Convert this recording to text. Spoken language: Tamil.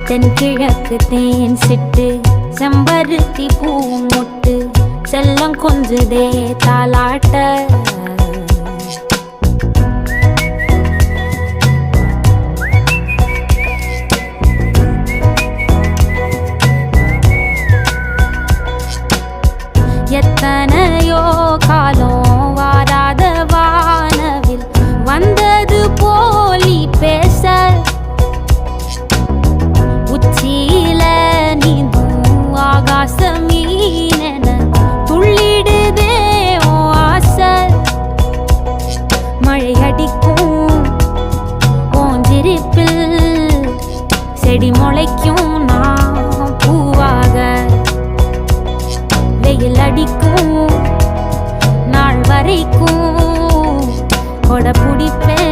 தென்கிழக்கு தேன் சிட்டு செம்பருத்தி பூ முட்டு செல்லம் கொஞ்சுதே தாலாட்ட எத்தனையோ காலம் வாராத வானவில் வந்தது போலி பேச உச்சியில நீந்தும் ஆகாச மீனென துள்ளிடுதே ஓ ஆசை மழை அடிக்கும் ஓஞ்சிருப்பில் செடி முளைக்கும் நான் பூவாக வெயில் அடிக்கும் நாள் வரைக்கும் கொடை பிடிப்பேன்